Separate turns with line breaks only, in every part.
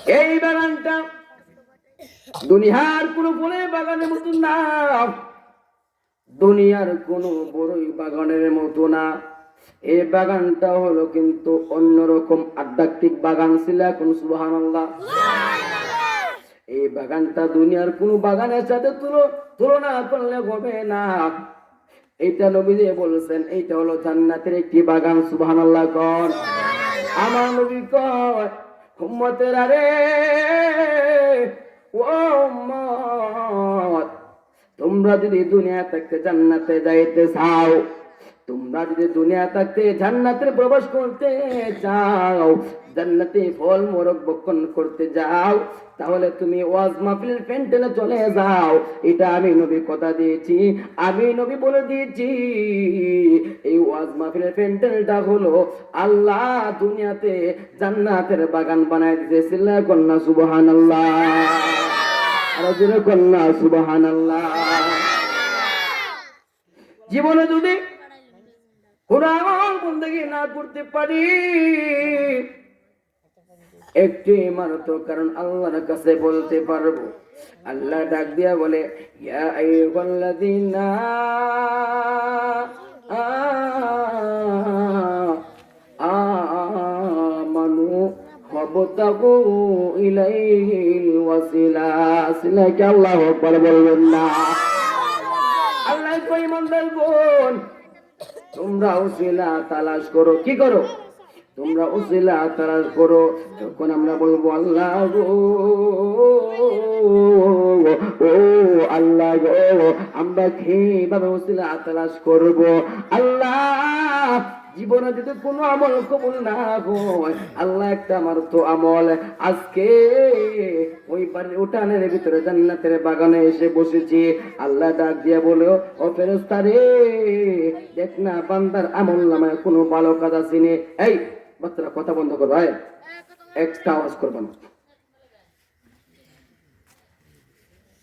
এই বাগানটা দুনিয়ার কোন ফুলের বাগানের মতো না, দুনিয়ার কোন বড়ই বাগানের মতো না। এই বাগানটা হলো কিন্তু অন্যরকম আধ্যাত্মিক বাগান ছিল। এখন সুবহানাল্লাহ। এই বাগানটা দুনিয়ার কোন বাগানের সাথে তুলনা করলে হবে না। এইটা নবীজি বলেছেন, এইটা হলো জান্নাতের একটি বাগান। সুবহানাল্লাহ কোন। আমার নবী কয়, উম্মতেরা রে, ও উম্মত, তোমরা যদি দুনিয়া থাকতে জান্নাতে যাইতে চাও, তোমরা যদি দুনিয়া থাকতে জান্নাতে প্রবেশ করতে চাও, জান্নাতে ফল মোরক ভক্ষণ করতে যাও, তাহলে তুমি ওয়াজ মাহফিলের প্যান্ডেলে চলে যাও। এটা আমি নবী কথা দিয়েছি, আমি নবী বলে দিয়েছি। এই ওয়াজ মাহফিলের প্যান্ডেলটা হলো আল্লাহ দুনিয়াতে জান্নাতের বাগান বানায় দিয়েছিল। কন্যা সুবহানাল্লাহ, আর জোরে কন্যা সুবহানাল্লাহ। জীবনে যদি কোন আমল বন্দেগী না করতে পারি, একটি ইমানত কারণ আল্লাহর কাছে বলতে পারবো। আল্লাহ ডাক দিয়া বলে, ইয়া আইয়ুহাল্লাযীনা আমানু ওয়াবতাগু ইলাইহিল ওয়াসিলা। সিলাকে আল্লাহু আকবার বলবেন না। আল্লাহ কই ইমানদার বোন, তোমরা ওসিলা তালাশ করো। কি করো? তোমরা ওসিলা তালাশ করো। তখন আমরা বলবো, আল্লাহ গো, ও আল্লাহ গো, আমরা কিভাবে ওসিলা তালাশ করব? আল্লাহ, জীবনে যদি কোনো আমল কবুল না হয়, আল্লাহ একটা আমার তো আমল, আজকে ওই বাড়ির উঠানের ভিতরে জান্নাতের বাগানে এসে বসেছি। আল্লাহ ডাক দিয়া বলো, ও ফেরেশতা রে, দেখ না বান্দার আমল নামায় কোনো ভালো কাজ আছে নি। এই বাচ্চারা কথা বন্ধ করো, ভাই একটা আওয়াজ করবো না।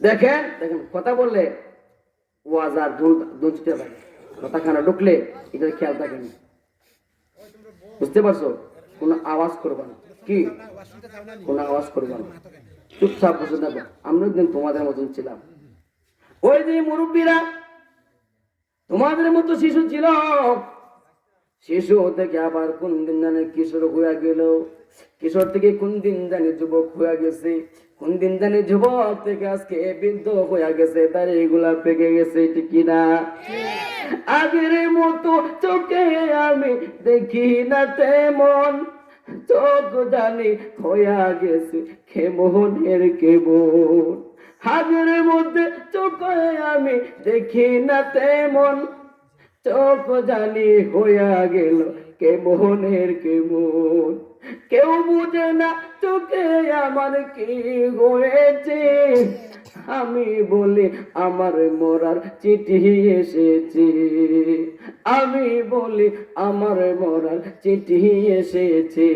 দেখেন দেখেন, কথা বললে ওয়াজ আর দুনতে পারে, কথা খানা ঢুকলে এটা খেয়াল থাকেনি। বুঝতে পারছো? কোনো আওয়াজ করবা না। কি? কোনো আওয়াজ করবা না, চুপচাপ বসে থাকো। আমরা একদিন তোমাদের মতন ছিলাম। ওই যে মুরব্বীরা তোমাদের মতো শিশু ছিল, শিশু থেকে আবার কোন দিন জানে কিশোর হয়ে গেল, কিশোর থেকে কোন দিন জানে যুবক হয়ে গেছে, কোন দিন জানে যুবক থেকে আজকে বৃদ্ধ হয়ে গেছে, তার এগুলা পেকে গেছে। ঠিক কিনা? আগের মতো চোখে আমি দেখি না তেমন, চোখ জানি হইয়া গেছে কেমনের কেমন। আগের মধ্যে চোখে আমি দেখি না তেমন, চোখ জানি হইয়া গেল কেমনের কেমন। কেউ বুঝে না চোখে আমার কি হয়েছে, আমি বলি আমার মরার চিঠি এসেছে, আমি বলি আমার মরার চিঠি এসেছে।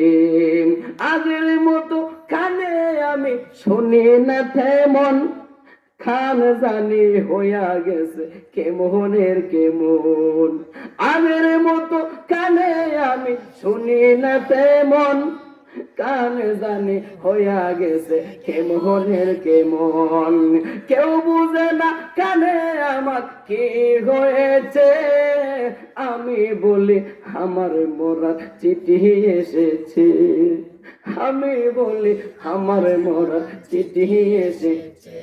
আগের মতো কানে আমি শুনি না তেমন, খান জানি হইয়া গেছে কেমনের কেমন। আগের মতো কানে আমি শুনি না তেমন, কান জানি হইয়া গেছে কেমনের কেমন। কেউ বুঝে না কানে আমার কি হয়েছে, আমি বলি আমার মরার চিঠি এসেছে, আমি বলি আমার মরার চিঠি এসেছে।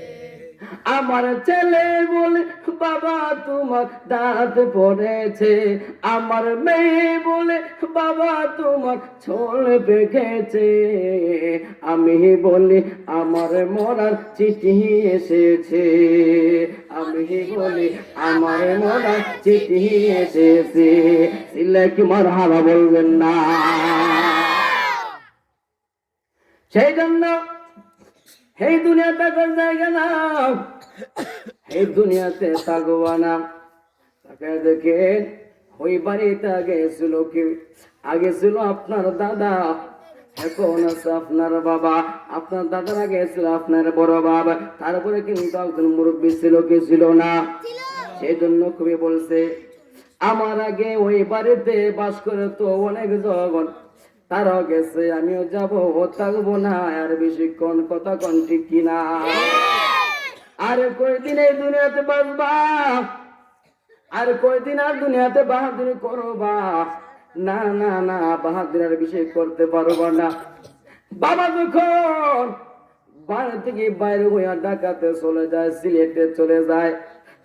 আমার ছেলে বলে বাবা তোমার দাঁত পড়েছে, আমার মেয়ে বলে বাবা তোমার ছোল পেকেছে, আমি বলি আমার মরার চিঠি এসেছে, আমি বলি আমার মরার চিঠি এসেছে। সিলে কি মারহাবা বলবেন না? সেই জন্য এই দুনিয়া থাকার জায়গা না, এই দুনিয়াতে থাকবা না। তাকে দেখেন ওই বাড়িতে আগে ছিল কি? আগে ছিল আপনার দাদা, এখন আছে আপনার বাবা। আপনার দাদার আগে ছিল আপনার বড় বাবা, তারপরে কিন্তু একজন মুরব্বী ছিল, কি ছিল না? সেই জন্য কবি বলছে, আমার আগে ওই বাড়িতে বাস করে তো অনেক জগন, তারাও গেছে, আমিও যাব, থাকবো না আর বেশিক্ষণ, কথা কোন ঠিক কিনা? আরে কয়দিন এই দুনিয়াতে বাঁচবা, আর কয়দিন আর দুনিয়াতে বাহাদুরি করবা? না না না, বাহাদুরি আর বেশি করতে পারবা না। বাবা যখন বাড়ি থেকে বাইরে হইয়া ঢাকাতে চলে যায়, সিলেটে চলে যায়,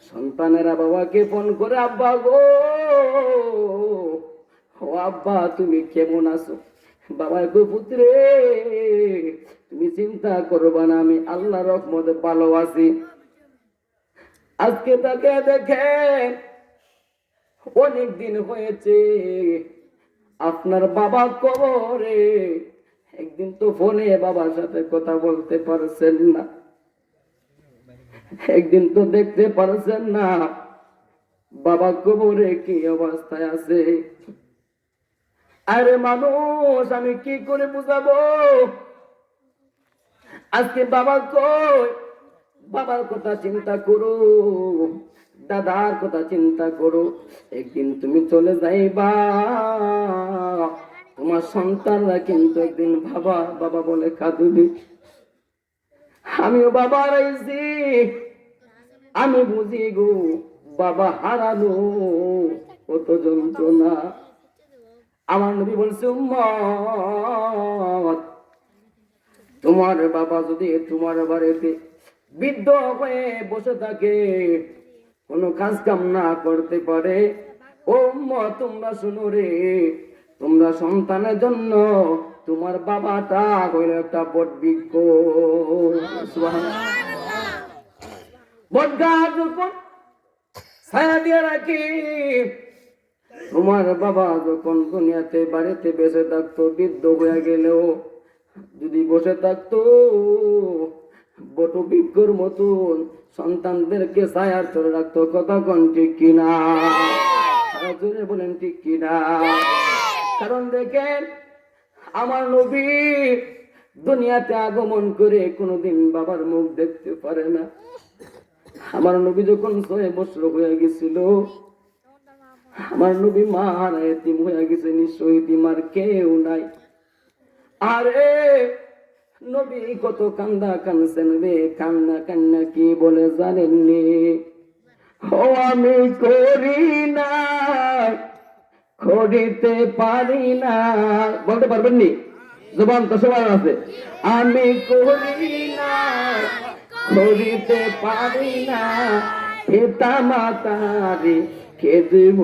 সন্তানেরা বাবাকে ফোন করে, আব্বা গো, ও আব্বা তুমি কেমন আছো? বাবা গো পুত্রে, তুমি চিন্তা করবা না, আমি আল্লাহর রহমতে ভালো আছি। আজকে তাকে দেখে অনেক দিন হয়েছে, আপনার বাবা কবরে, একদিন তো ফোনে বাবার সাথে কথা বলতে পারছেন না, একদিন তো দেখতে পারছেন না বাবা কবরে কি অবস্থায় আছে। আরে মানুষ, আমি কি করে বুঝাবো? আজকে বাবা কই, বাবার কথা চিন্তা করো, দাদার কথা চিন্তা করো। একদিন তুমি চলে যাইবা, তোমার সন্তানরা কিন্তু একদিন বাবা বাবা বলে কাঁদবে। আমিও বাবা হারাইছি, আমি বুঝি গো, বাবা হারানো কত যন্ত্রণা। আমার নবী বলছে, উম্মত, তোমার বাবা যদি তোমার বাড়িতে বৃদ্ধ হয়ে বসে থাকে, কোনো কাজ কাম না করতে পারে, ও উম্মত তোমরা শুনো রে, তোমরা সন্তানের জন্য তোমার বাবাটা হইল একটা বট বৃক্ষ। বট গাছ যখন ছায়া দিয়ে রাখি, তোমার বাবা যখন দুনিয়াতে বাড়িতে বেঁচে থাকতো, বৃদ্ধ হয়ে গেলেও যদি বসে থাকতো, বট বৃক্ষর মতন সন্তানদেরকে ছায়ার চলে রাখতো। কথা কোন ঠিক কিনা? জোরে বলেন ঠিক কিনা? কারণ দেখেন, আমার নবী দুনিয়াতে আগমন করে কোনোদিন বাবার মুখ দেখতে পারে না। আমার নবী যখন 6 বছর হয়ে গেছিল, আমার নবী মা হারা এতিম হয়ে গেছে, নিশ্চয় এতিমার কেউ নাই। আরে নবী কত কান্দা কানছেন রে, কান্না কান্না কি বলে জানেননি? ও আমি করি না, করিতে পারি না, বলতে পারবেন নি? জবান তো সবার আছে। আমি করি না, করিতে পারি না, পিতা মাতারি খেদব,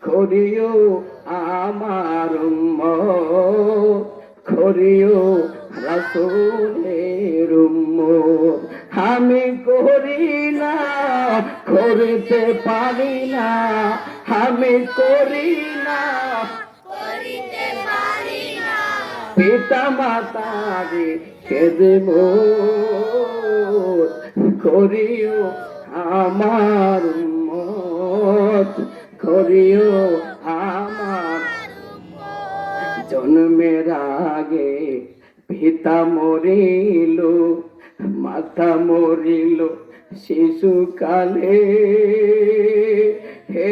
করিও আমার উম্মত, করিও রাসূলের উম্মত। আমি করি না, করিতে পারি না, আমি করি না, পিতা মাতারে খেদব, করিও আমার উম্মত, করিও আমার। জন্মের আগে পিতা মরিল, মাতা মরিল শিশুকালে, হে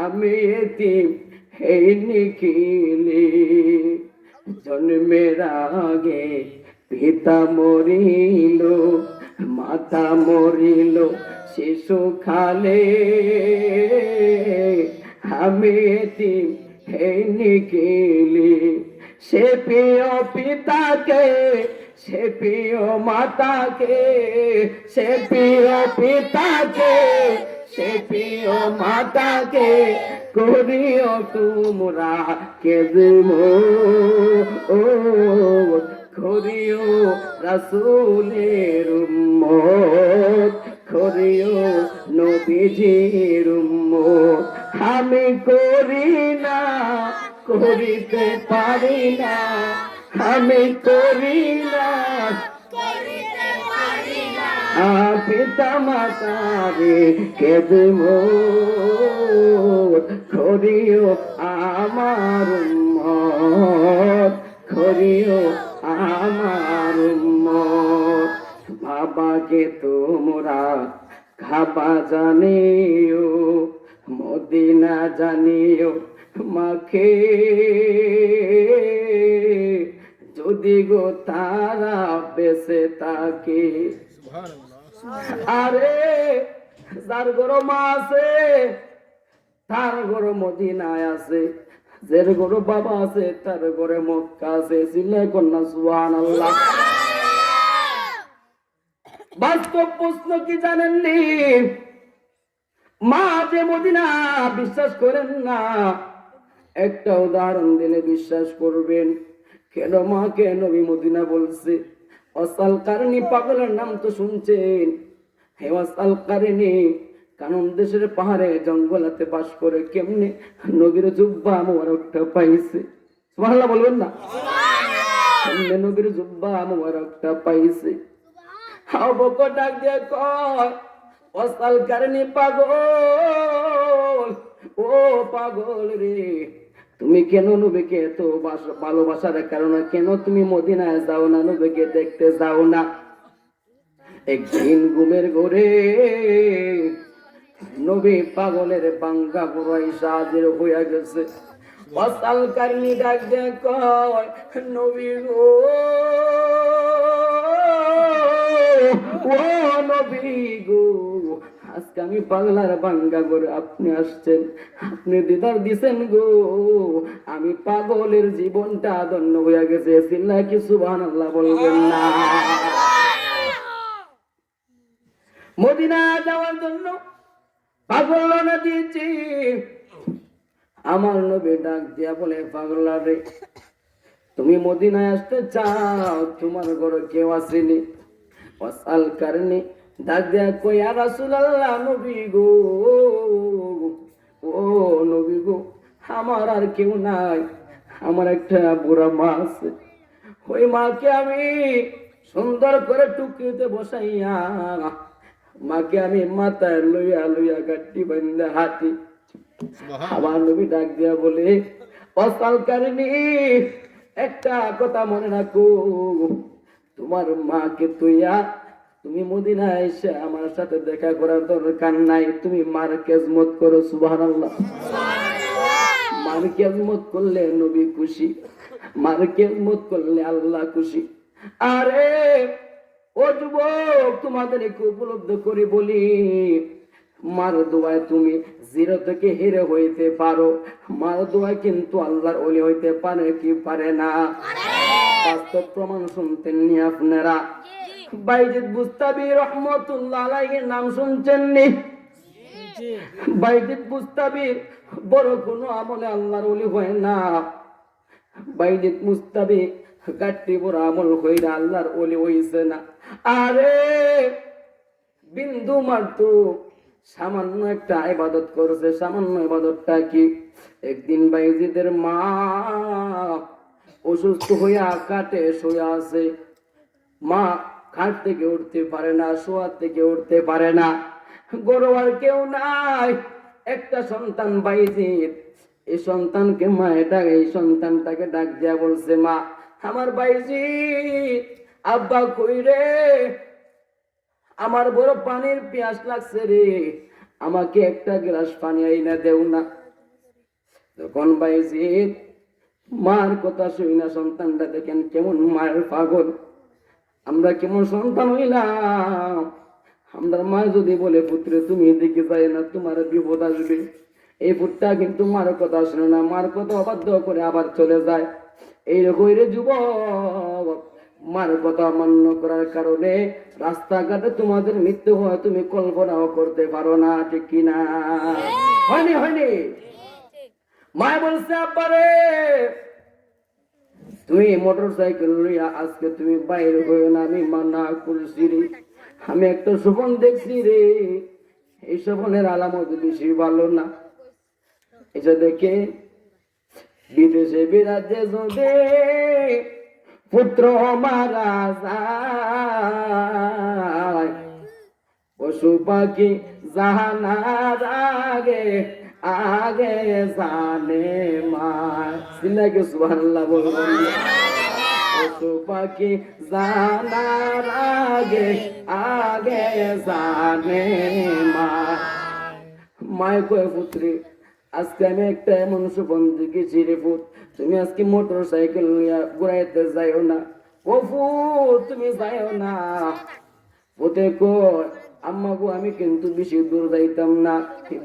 আমি এতিম এই নিখিলে। জন্মের আগে পিতা মরিল, মাতা মরিল শিশুকালে, আমি এতিম এই নিখিলে। সে প্রিয় পিতাকে, সে প্রিয় মাতাকে, সে প্রিয় পিতাকে, সে প্রিয় মাতাকে, করিও তোমরা কেদব, করিও রাসূলের উম্মত, করিও নবীজির উম্মত। আমি করি না, করিতে পারি না, আমি করি না, পিতা মাতারে খেদব, করিও আমার উম্মত, করিও আমার উম্মত। বাবাকে তোমরা খাবা জানিও, মদিনা জানিও মাকে, যদি গো তারা বেঁচে থাকে। আরে যার গরো মা আছে তার গরো মদিনায় আছে, যার গরো বাবা আছে তার ঘরে মক্কা আছে। চিল্লায় কন্যা সুবহানাল্লাহ। বাস্তব প্রশ্ন কি জানেননি? মা যে মদিনা বিশ্বাস করেন না, একটা উদাহরণ দিলে বিশ্বাস করবেন। কেন মাকে নবী মদিনা বলছে? অসাল কারণী পাগলের নাম তো শুনছেন। হে অসাল কারণী কারণ দেশের পাহাড়ে জঙ্গলাতে বাস করে কেমনে নবীর জুব্বা মোবারকটা পাইছে? সুবহানাল্লাহ বলবেন না? কেমনে নবীর জুব্বা মোবারকটা পাইছে? হাও বকো ডাক দিয়ে কয়, অসাল কারণী পাগল, ও পাগল রে, তুমি কেন নবীকে এত ভালোবাসার কারণে কেন তুমি মদিনায় যাও না, নবীকে দেখতে যাও না? একদিন ঘুমের ঘরে নবী পাগলের বাঙ্গা পুরাই হাজির হইয়া গেছে। অসাল কারণী ডাক দিয়ে কয়, নবী গো, ও নবী গো, আজকে আমি পাগলার বাঙ্গা করে আপনি আসছেন, আপনি দিদার দিছেন গো, আমি পাগলের জীবনটা ধন্য হইয়া গেছে। চিল্লায় কি সুবহানাল্লাহ বলবেন না? মদিনা যাওয়ার জন্য পাগল রওনা দিয়েছি। আমার নবী ডাক দিয়া বলে, পাগলা রে, তুমি মদিনায় আসতে চাও, তোমার ঘরে কেউ আসেনি? ওয়াসাল কারণে ডাক দিয়া কই, ইয়া রাসূলুল্লাহ, নবী গো, ও নবী গো, আমার আর কেউ নাই, আমার একটা বুড়া মা আছে। ওই মাকে আমি সুন্দর করে টুকরিতে বসাইয়া মাকে আমি মাথায় লইয়া লইয়া গাঠি বান্ধা হাতি। আমার নবী ডাক দিয়া বলে, ওয়াসাল কারণে একটা কথা মনে রাখো, তোমার মাকে তুইয়া তুমি মদিনায় এসে আমার সাথে দেখা করার দরকার নাই, তুমি মার খেজমত করো। সুবহানাল্লাহ। মার খেজমত করলে নবী খুশি, মার খেজমত করলে আল্লাহ খুশি। আরে ও যুবক, তোমাদের একটু উপলব্ধ করে বলি, মার দোয়ায় তুমি জিরো থেকে হিরো হইতে পারো, মার দোয়ায় কিন্তু আল্লাহর ওলি হইতে পারে কি পারে না? বাস্তব প্রমাণ শুনতেন নি আপনারা? বাইজিদ বুস্তামি রহমতুল্লাহ আলাইহির নাম শুনছেন নি? বাইজিদ বুস্তামি বড় কোনো আমলে আল্লাহর ওলি হয় না। বাইজিদ মুস্তাবি গাট্টি বড় আমল কইরা আল্লাহর ওলি হইছে না। আরে বিন্দু মাত্র সামান্য একটা ইবাদত করেছে। সামান্য ইবাদতটা কি? একদিন বাইজিদের মা অসুস্থ হইয়া কাটে শুয়ে আছে। মা খাট থেকে উঠতে পারে না, শোয়ার থেকে উঠতে পারে না, গরু আর কেউ নাই, একটা সন্তান বাইজিদ। এই সন্তানকে মা এই সন্তানটাকে ডাক দিয়া বলছে, মা, আমার বাইজিদ, আব্বা কই রে, আমার বড় পানির পিয়াস লাগছে রে, আমাকে একটা গ্লাস পানি আইনা দেও না। তখন বাইজিদ মার কথা শুই না, সন্তানটা দেখেন কেমন মায়ের পাগল। আমরা কেমন সন্তান হইলাম? আমরা মা যদি বলে, পুত্রে তুমি এদিকে যাই না, তোমার বিপদ আসবে, এই পুত্রটা কিন্তু মার কথা শুনে না, মার কথা অবাধ্য করে আবার চলে যায়। এইরকম রে যুবক, মার কথা অমান্য করার কারণে রাস্তাঘাটে তোমাদের মৃত্যু হয়, তুমি কল্পনাও করতে পারো না, ঠিক কিনা? হয়নি হয়নি? মা বলছে, আব্বারে, তুই মোটর সাইকেল লইয়া আজকে তুমি বাইরে হয়ে না, আমি মানা করছি রে, আমি একটা স্বপ্ন দেখছি রে, এই স্বপ্নের আলামত বেশি ভালো না। এটা দেখে বিদেশে বিরাজে যদি পুত্র মারা যায়, পশু পাখি জানার আগে আগে জানে মা। সিল্লাকে সুবহানাল্লাহ বলবেন। পশু পাখি জানার আগে আগে জানে মা। মায় কয় পুত্রে আজকে আমি একটা এমন সুপন দেখেছি রে পুত, তুমি আজকে মোটর সাইকেল নিয়ে ঘুরাইতে যাইও না। ও পুত তুমি যাইও না। পুতে কয় আম্মা গো আমি কিন্তু বেশি দূর যাইতাম না,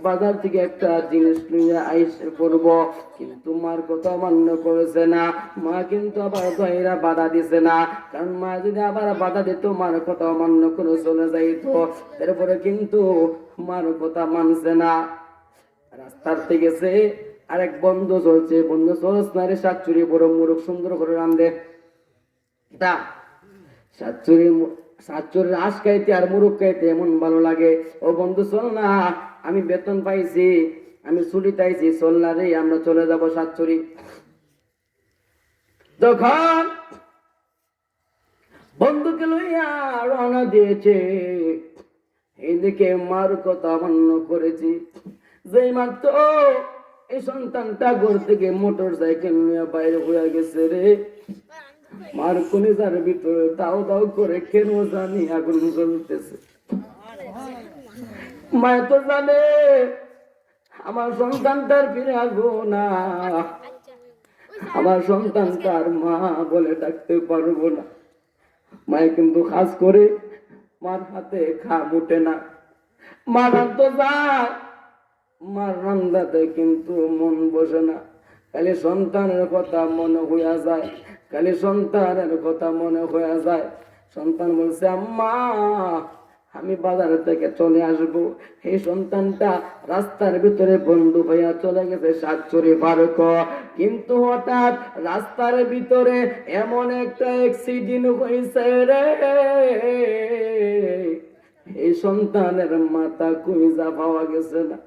বাজার থেকে একটা জিনিস নিয়ে আইসে পড়বো। কিন্তু মার কথা মান্য করেছে না। মা কিন্তু আবার ধৈরা বাধা দিছে না, কারণ মা যদি আবার বাধা দিত মার কথা মান্য করে চলে যাইতো। এরপরে কিন্তু মার কথা মানছে না। রাস্তার থেকে গেছে আরেক বন্ধ চলছে, বন্ধ চলছ না রে শাকচুরি বড় মুরগ সুন্দর করে রান্ধে। তা শাকচুরির আঁশ খাইতে আর মুরগ খাইতে এমন ভালো লাগে। ও বন্ধু চল না, আমি বেতন পাইছি, আমি ছুটি পাইছি, চল না রে আমরা চলে যাব শাকচুরি। তখন বন্ধুকে লইয়া রওনা দিয়েছে। এইদিকে মার কথা মান্য করেছি, যেই মাত্র এই সন্তানটা ঘর থেকে মোটর সাইকেল নিয়ে বাইরে হয়ে গেছে রে, মার কলিজার ভিতরে দাও দাও করে কেন জানি আগুন জ্বলতেছে। মা তো জানে আমার সন্তানটার ফিরে আসবো না, আমার সন্তানটার মা বলে ডাকতে পারবো না। মায়ে কিন্তু খাস করে মার হাতে খাম উঠে না। মা রান্ধতে যায়, মার রান্দাতে কিন্তু মন বসে না। খালি সন্তানের কথা মনে হইয়া যায়, খালি সন্তানের কথা মনে হইয়া যায়। সন্তান বলছে আম্মা আমি বাজার থেকে চলে আসবো। এই সন্তানটা রাস্তার ভিতরে বন্ধু ভাইয়া চলে গেছে শাকচুরি পার্ক। কিন্তু হঠাৎ রাস্তার ভিতরে এমন একটা অ্যাক্সিডেন্ট হয়েছে রে, এই সন্তানের মাথা কুইজা পাওয়া গেছে না।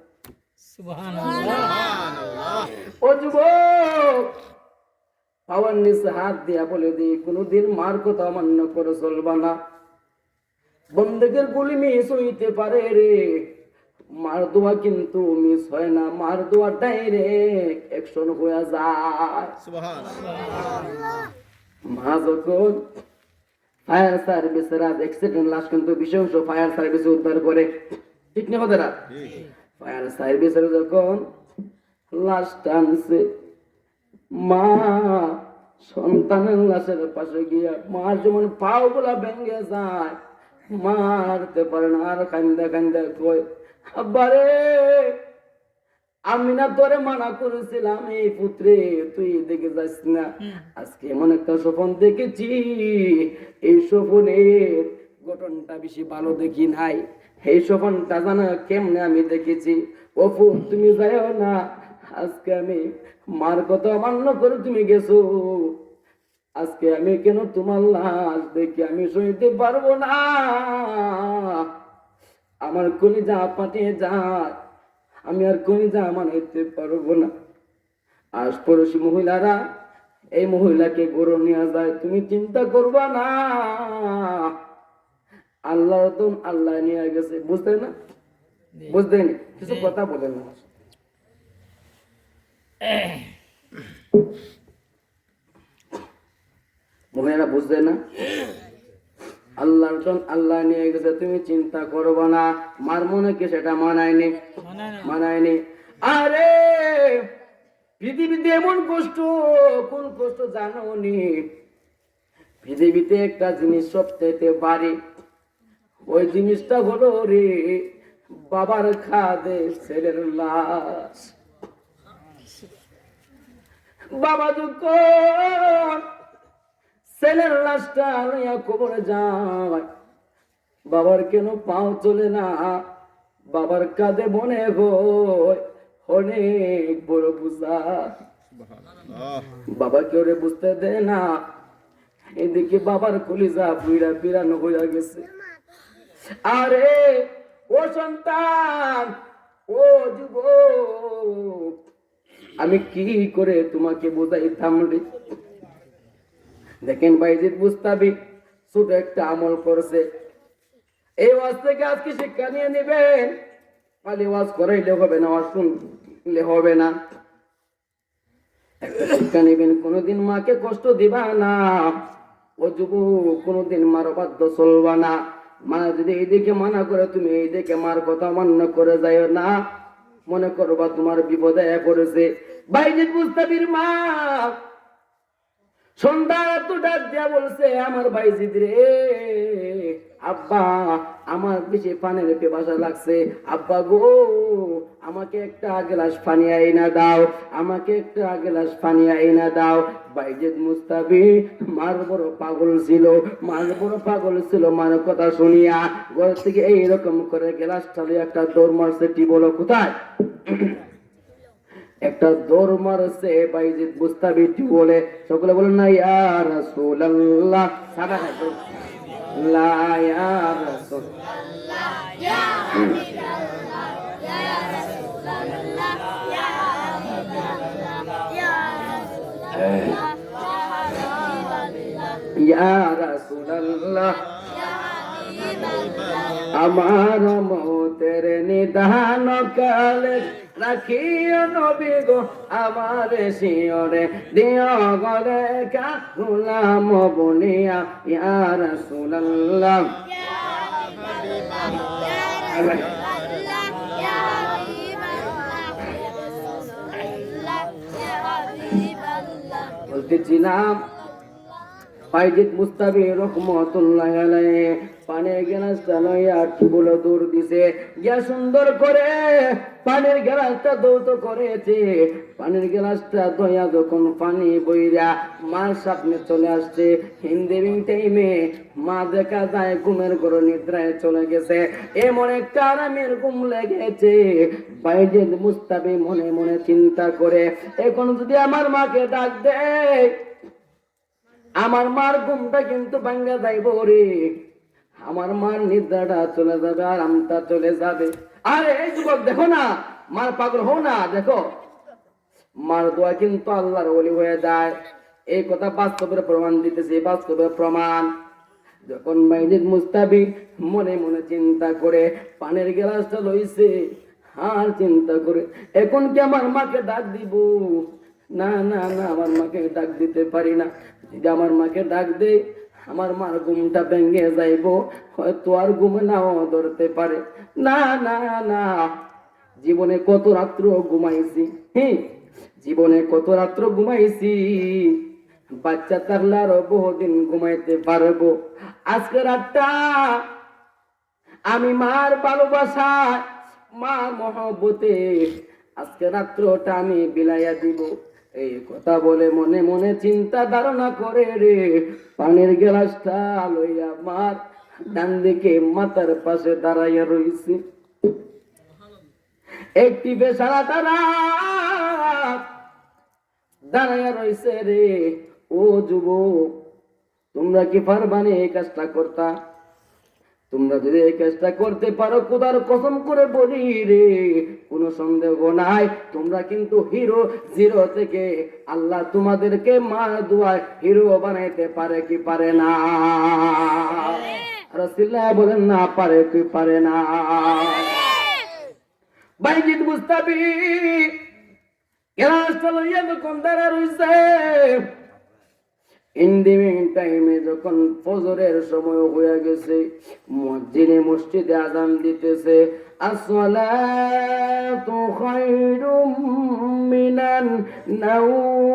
ও যুবক পাওয়ার নিচে হাত দিয়া বলে দিই কোনদিন মার কথা অমান্য করে চলবা না। বন্দুকের গুলি মিস হইতে পারে রে, মার দোয়া কিন্তু মিস হয় না, মার দোয়া ডাইরেক্ট অ্যাকশন হয়ে যায়। মা যখন ফায়ার সার্ভিসের অ্যাক্সিডেন্ট লাশ কিন্তু বিশেষ ফায়ার সার্ভিস উদ্ধার করে, ঠিক না কথাটা? ফায়ার সার্ভিসের যখন লাশ টানছে, মা সন্তানের লাশের পাশে গিয়া মার যেমন পাও গুলা ভেঙে যায়, মারতে পারে না, আর কান্দা কান্দা কয় আব্বারে আমি না তোরে মানা করেছিলাম এই পুত্রে তুই দেখে যাস না, আজকে এমন একটা স্বপ্ন দেখেছি, এই স্বপ্নের গঠনটা বেশি ভালো দেখি নাই, এই স্বপ্নটা জানা কেমনে আমি দেখেছি। ও পুত তুমি যাও না, আজকে আমি মার কথা অমান্য করে তুমি গেছো, আজকে আমি কেন তোমার লাশ দেখে আমি সইতে পারবো না, আমার কলিজা পাঠিয়ে যায়, আমি আর কলিজা মানাইতে পারবো না। আশপাশি মহিলারা এই মহিলাকে গরু নিয়ে যায়, তুমি চিন্তা করবা না, আল্লাহ তো আল্লাহ নিয়ে গেছে, বুঝতে না? বুঝতে নি কিছু কথা বলেন না। মহিলারা বুঝতে না, আল্লাহ আল্লাহ নিয়ে গেছে, তুমি চিন্তা করবো না। মার মনে কি সেটা মানায়নি। আরে পৃথিবীতে এমন কষ্ট, কোন কষ্ট জানো নি? পৃথিবীতে একটা জিনিস সবচেয়ে বাড়ি, ওই জিনিসটা হলো রে বাবার খাদে ছেলের লাশ। বাবা যখন ছেলের লাশটা লইয়া কবরে যায়, বাবার কেন পাও চলে না, বাবার কাঁধে মনে হয় অনেক বড় বুঝা, বাবা কেউ রে বুঝতে দেয় না। এদিকে বাবার কলিজা পুইরা পিরানো হইয়া গেছে। আরে ও সন্তান, ও যুবক, আমি কি করে তোমাকে বোঝাইতাম রে? দেখেন বাইজিদ বুস্তাবি ছোট একটা আমল করছে, এই ওয়াজ থেকে আজকে শিক্ষা নিয়ে নেবেন। খালি ওয়াজ করাইলে হবে না, ওয়াজ শুনলে হবে না, একটা শিক্ষা নেবেন, কোনোদিন মাকে কষ্ট দিবা না। ও যুবক কোনোদিন মার বাধ্য চলবা না। মা যদি এইদিকে মানা করে তুমি এইদিকে মার কথা মান্য করে যাও না, মনে করবা তোমার বিপদে পড়েছে। বাইজিদ মুস্তাফির মা সন্ধ্যা তো ডাক দিয়া বলছে, আমার বাইজিদ রে, আব্বা আমার বেশি পানির পিপাসা লাগছে, আব্বা গো আমাকে একটা গ্লাস পানি আইনা দাও, আমাকে একটা গ্লাস পানি আইনা দাও। বাইজিদ মুস্তাফি মার বড় পাগল ছিল, মার বড় পাগল ছিল। মার কথা শুনিয়া ঘর থেকে এইরকম করে গ্লাসটা একটা দৌড় মারছে। বলো কোথায়? একটা দৌড় মারছে বাইজিদ মুস্তাফি বলে। সকলে বলেন না ইয়া রাসূলুল্লাহ, সাদা খাই লা ইয়া রাসূলুল্লাহ, ইয়া হাবিবাল্লাহ, ইয়া রাসূলুল্লাহ, ইয়া হাবিবাল্লাহ, ইয়া রাসূলুল্লাহ, ইয়া রাসূলুল্লাহ, আমার মতের নিদান কালে রাখিও নবী গো আমার শিওরে, দিও গলে কা গোলাম বনিয়া, ইয়া রাসূলুল্লাহ, ইয়া হাবিবাল্লাহ, ইয়া রাসূলুল্লাহ, ইয়া হাবিবাল্লাহ, ইয়া হাবিবাল্লাহ। বলতেছিলাম বাইজিদ মুস্তাফি রহমাতুল্লাহ আলাইহি পানির গ্লাসটা লইয়া টিবুল দৌড় দিছে, গিয়া সুন্দর করে পানির গ্লাসটা দৌড় করেছে। পানির গ্লাসটা দইয়া যখন পানি বইরা মার সামনে চলে আসছে, হিন্দি টাইমে মা দেখা যায় ঘুমের ঘরে নিদ্রায় চলে গেছে। এমন একটা আরামের ঘুম লেগেছে। বাইজিদ মুস্তাফি মনে মনে চিন্তা করে, এখন যদি আমার মাকে ডাক দেয় আমার মার ঘুমটা কিন্তু ভাঙ্গা যাইব রে, আমার মার নিদ্রাটা চলে যাবে, আরামটা চলে যাবে। আরে এই যুবক দেখো না, মার পাগল হও না, দেখো মার দোয়া কিন্তু আল্লাহর ওলি হয়ে যায়। এই কথা বাস্তবের প্রমাণ দিতেছে, বাস্তবের প্রমাণ। যখন বাইজিদ মুস্তাফি মনে মনে চিন্তা করে পানির গ্লাসটা লইছে, আর চিন্তা করে এখন কি আমার মাকে ডাক দিব? না না না, আমার মাকে ডাক দিতে পারি না। যদি আমার মাকে ডাক দে আমার মার ঘুমটা ভেঙে যাইব, হয়তো আর ঘুম নাও ধরতে পারে। না না না, জীবনে কত রাত্র ঘুমাইছি, জীবনে কত রাত্র ঘুমাইছি, বাচ্চা থাকলে আরো বহুদিন ঘুমাইতে পারবো। আজকে রাতটা আমি মার ভালোবাসা, মার মহব্বতে আজকে রাত্রটা আমি বিলাইয়া দিব। এই কথা বলে মনে মনে চিন্তা ধারণা করে রে পানির গ্লাসটা লইয়া মার ডান দিকে মাথার পাশে দাঁড়াইয়া রইছে। একটি বেচারা তারা দাঁড়াইয়া রইছে রে। ও যুবক, তোমরা কি পারবানি এই কাজটা করতা? তোমরা যদি এই কাজটা করতে পারো, খোদার কসম করে বলি রে, কোনো সন্দেহ নাই তোমরা কিন্তু হিরো জিরো থেকে আল্লাহ তোমাদেরকে মার দুয়ায় হিরো বানাইতে পারে কি পারে না? রাসূলুল্লাহ বলেন না পারে কি পারে না? বাইজিদ মুস্তাফি গ্লাসটা লইয়া যখন দাঁড়া রইছে, ইন্ডিমিং টাইমে যখন ফজরের সময় হয়ে গেছে, মুয়াজ্জিনে মসজিদে আযান দিতেছে, আসসালাতু খায়রুম মিনান নাওম।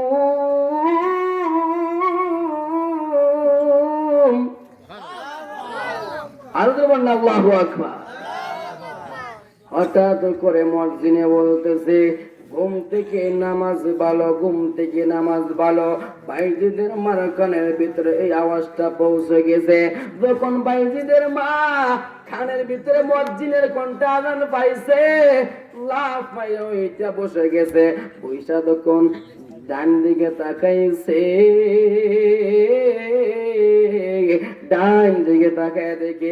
আল্লাহু আকবার। হঠাৎ করে মুয়াজ্জিনে বলতেছে, ঘুম থেকে নামাজ ভালো, ঘুম থেকে নামাজ ভালো। বাইজিদের মার কানের ভিতরে এই আওয়াজটা পৌঁছে গেছে। যখন বাইজিদের মা কানের ভিতরে মুয়াজ্জিনের কণ্ঠে আযান পাইছে, লাফ পাইয়া ওইটা বসে গেছে। পয়সা তখন ডান দিকে তাকাইছে, ডান দিকে তাকায় দেখে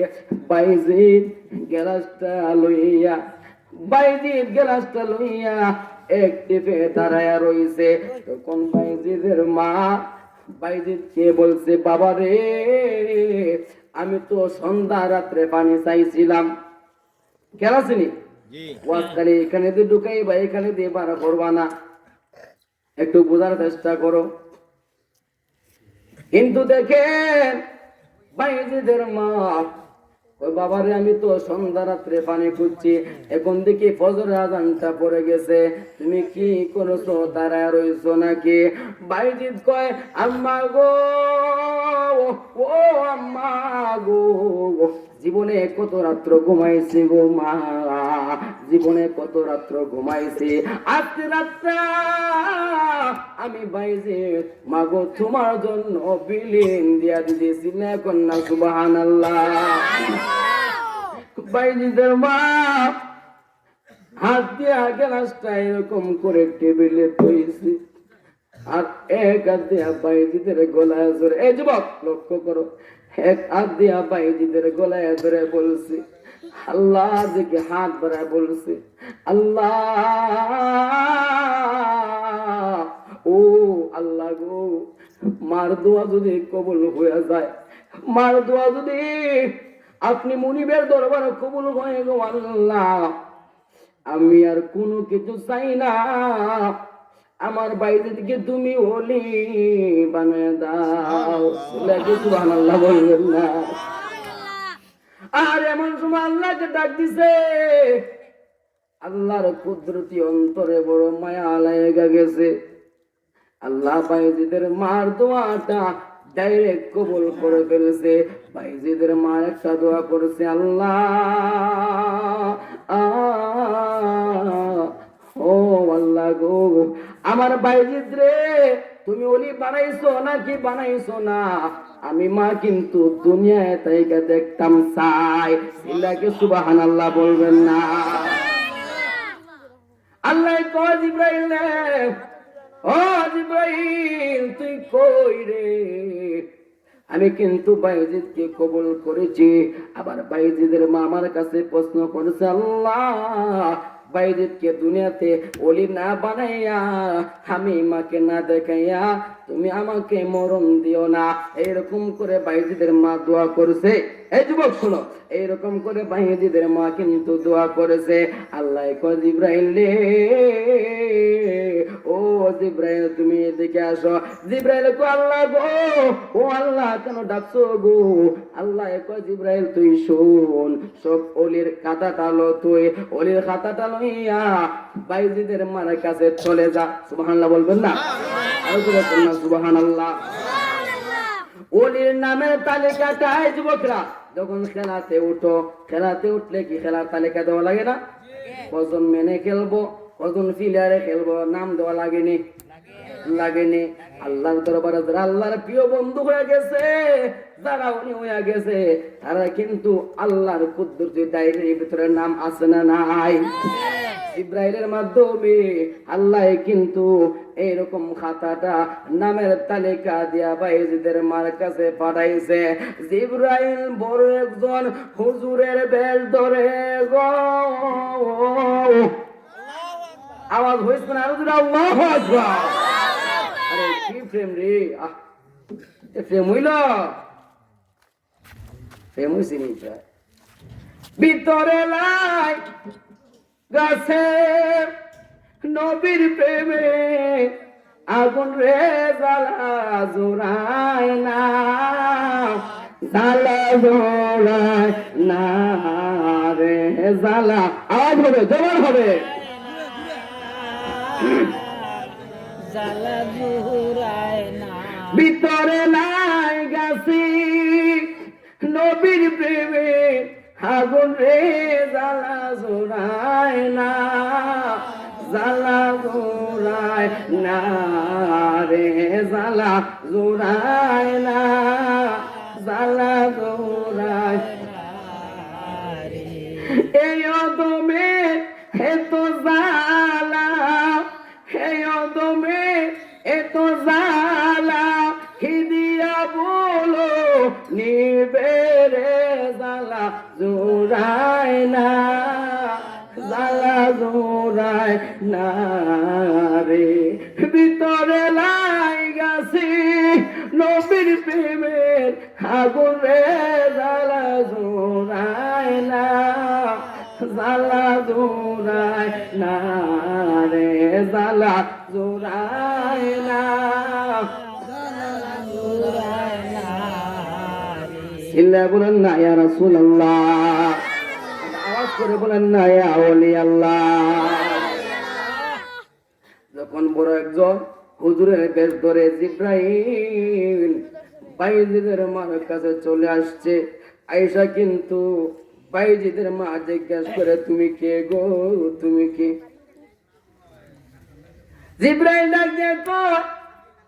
বাইজিদ গ্লাসটা লইয়া, বাইজিদ গ্লাসটা লইয়া এক টিপে দাঁড়ায়া রইছে। তখন বাইজিদের মা বাইজিদকে বলছে, বাবা রে, আমি তো সন্ধ্যা রাত্রে পানি চাইছিলাম, গেলাছিনি ওয়াজখালি এখানে দিয়ে ঢুকাই বা এখানে দিয়ে বার করবা না, একটু বোঝার চেষ্টা করো। কিন্তু দেখেন বাইজিদের মা ওই বাবারে আমি তো সন্ধ্যা রাত্রে পানি খুঁজছি, এখন দেখি ফজরের আজানটা পড়ে গেছে, তুমি কি করছো, তারা রইছো নাকি? বাইজিৎ কয়, আম্মা গো, ও আম্মা গো, জীবনে কত রাত্র ঘুমাইছি গো মা, জীবনে কত রাত্র ঘুমাইছি, আজকে রাত্রা আমি বাইজিৎ মাগো তোমার জন্য বিলীন দিয়া দিয়েছি না, কন্যা সুবহানাল্লাহ। বাইজিদের মা হাত দিয়ে গ্লাসটা এরকম করে টেবিলে থইছি, আর এক হাত দিয়া বাইজিদের গলায় ধরে, এই যুবক লক্ষ্য করো, এক হাত দিয়া বাইজিদের গলায় ধরে বলছি, আল্লাহ দিকে হাত বাড়ায় বলছি, আল্লাহ ও আল্লাহ গো, মার দোয়া যদি কবুল হয়ে যায়, মার দোয়া যদি আপনি মুনিবের দরবারে কবুল হয়ে গো আল্লাহ, আমি আর কোনো কিছু চাই না, আমার বাইরে দিকে তুমি ওলি বানিয়ে দাও। সুবহানাল্লাহ বলবেন না? আর এমন সময় আল্লাহকে ডাক দিছে, আল্লাহর কুদরতি অন্তরে বড় মায়া লাগা গেছে, আল্লাহ বাইজিদের মার দোয়াটা ডাইরেক্ট কবুল করে ফেলেছে। বাইজিদের মা একটা দোয়া করেছে, আল্লাহ ও আল্লাহ গো, আমার বাইজিদ রে তুমি ওলি বানাইছো নাকি বানাইছো না, আমি মা কিন্তু দুনিয়ায় তাইকে দেখতাম চাই। ইল্লাকে সুবহানাল্লাহ বলবেন না? আল্লাহ কয় জিবরাইল, ও জিবরাইল তুই কই রে? আমি কিন্তু বাইজিদকে কবুল করেছি। আবার বাইজিদের মা আমার কাছে প্রশ্ন করেছে, আল্লাহ বাইজিদকে দুনিয়াতে ওলি না বানাইয়া, আমি মাকে না দেখাইয়া তুমি আমাকে মরণ দিও না। এইরকম করে বাইজিদের মা দোয়া করেছে। এই যুবক শোনো, এইরকম করে বাইজিদের মা কিন্তু দোয়া করেছে। আল্লাহ কয় জিবরাইল রে, ও জিবরাইল তুমি এদিকে আসো। জিবরাইল কয়, আল্লাহ গো, ও আল্লাহ কেন ডাকছো গো? আল্লাহ কয় জিবরাইল তুই শোন, সব ওলির খাতাটা লো, তুই ওলির খাতাটা লইয়া বাইজিদের মার কাছে চলে যা। সুবহানাল্লাহ বলবেন না? আর জোরে বলুন না সুবহানাল্লাহ। ওলির নামের তালিকাটাই যুবকরা যখন খেলাতে উঠো, খেলাতে উঠলে কি খেলার তালিকা দেওয়া লাগে না? কজন মেনে খেলবো, কজন ফিলারে খেলবো, নাম দেওয়া লাগেনি? লাগেনি? আল্লাহর দরবারে যারা আল্লাহর প্রিয় বন্ধু হয়ে গেছে, যারা উনি হয়ে গেছে, তারা কিন্তু আল্লাহর কুদরতি ডায়েরির ভিতরে নাম আছে না নাই? জিবরাইলের মাধ্যমে আল্লাহ কিন্তু এইরকম খাতাটা নামের তালিকা দিয়া বাইজিদের মার কাছে পাঠাইছে। জিবরাইল বড় একজন হুজুরের বেশ ধরে গো, আওয়াজ হইছে না? আল্লাহু আকবার। আরে কি প্রেম রে, প্রেম হইল, প্রেম হইছে নি? ভিতরে লাই গাছে নবীর প্রেমে আগুন রে জ্বালা জোড়ায় না, জ্বালা জোড়ায় না রে জ্বালা। আওয়াজ হবে, জোর হবে। ভিতরে লাই গাছি নবীর প্রেমে আগুন রে জ্বালা জোড়ায় না, জ্বালা জোড়ায় না রে জ্বালা জোড়ায় না, জ্বালা জোড়ায়। এই অদমে এত জ্বালা, এই অদমে এত জ্বালা, হিদিয়া বলো নিবে রে জ্বালা জোড়ায় না, জ্বালা জোড়ায় না রে। ভিতরে লাই গাছি নবীর প্রেমের আগুন রে জ্বালা জোড়ায় না, জ্বালা জোড়ায় না রে জ্বালা জোড়ায় না, জ্বালা জোড়ায় না রে। চিল্লা বলেন না ইয়া রাসূলুল্লাহ, আওয়াজ করে বলেন না ইয়া ওলি আল্লাহ। যখন বড় একজন হুজুরের বেশ ধরে জিব্রাইল বাইজিদের মার কাছে চলে আসছে, আয়েশা কিন্তু বাইজিদের মা জিজ্ঞাসা করে তুমি কে গো, তুমি কে? জিব্রাইল ডাক দিয়ে কয়,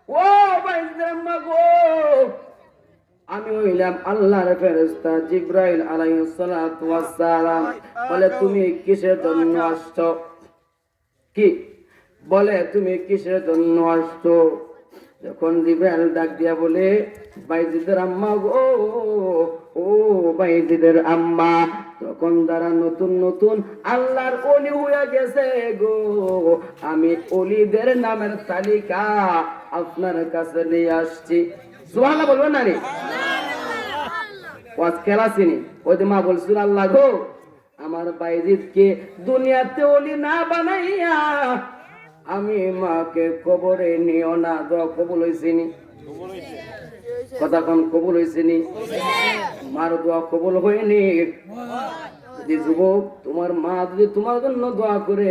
ও বাইজিদের মা গো, আমি হইলাম আল্লাহর ফেরেশতা জিব্রাইল আলাইহিস সালাতু ওয়াস সালাম। বলে তুমি কিসের জন্য আসছো? কি বলে তুমি কিসের জন্য আসছো? যখন জিব্রাইল ডাক দিয়া বলে বাইজিদের আম্মা গো, ও বাইজিদের আম্মা, তখন তারা নতুন নতুন আল্লাহর ওলি হয়ে গেছে গো, আমি ওলিদের নামের তালিকা আপনার কাছে নিয়ে আসছি। সুবহানাল্লাহ বলবেন না রে? ওয়াজ খেলা চিনি, ওই যে মা বলছিল আল্লাহ গো আমার বাইজিদকে দুনিয়াতে ওলি না বানাইয়া আমি মাকে কবরে নিও না। দোয়া কবুল হইছিনি? কথা কোন কবুল হইছিনি? মার দোয়া কবুল হয়নি। যদি যুবক তোমার মা যদি তোমার জন্য দোয়া করে,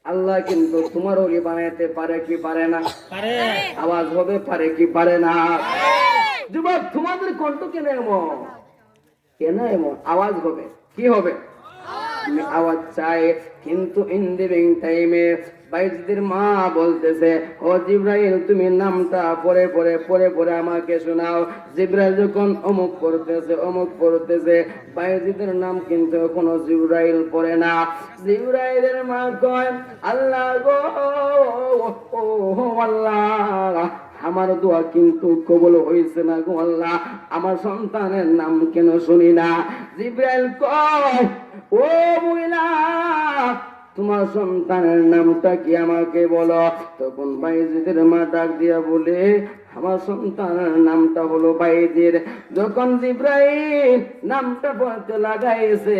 আল্লাহ কিন্তু তোমার ওলি বানাইতে পারে কি পারে না? আওয়াজ হবে পারে কি পারে না? যুবক তোমাদের কণ্ঠ কেন এমন, কেন এমন? আওয়াজ হবে, কি হবে? আওয়াজ চাই। কিন্তু ইন দিবিং টাইমে বাইজিদের মা বলতেছে, ও জিব্রাইল তুমি নামটা পরে পরে পরে পরে আমাকে শোনাও। জিব্রাইল যখন অমুক করতেছে অমুক করতেছে, বাইজিদের নাম কিন্তু কোনো জিব্রাইল পড়ে না। জিব্রাইলের মা কয়, আল্লাহ গো, ও আল্লাহ আমার দোয়া কিন্তু কবুল হইছে না গো আল্লাহ, আমার সন্তানের নাম কেন শুনি না? জিব্রাইল কয়, ও মহিলা তোমার সন্তানের নামটা কি আমাকে বলো। তখন বাইজিদের মা ডাক দিয়া বলে, আমার সন্তানের নামটা হলো বাইজির। যখন জিব্রাইল নামটা বলতে লাগাইছে,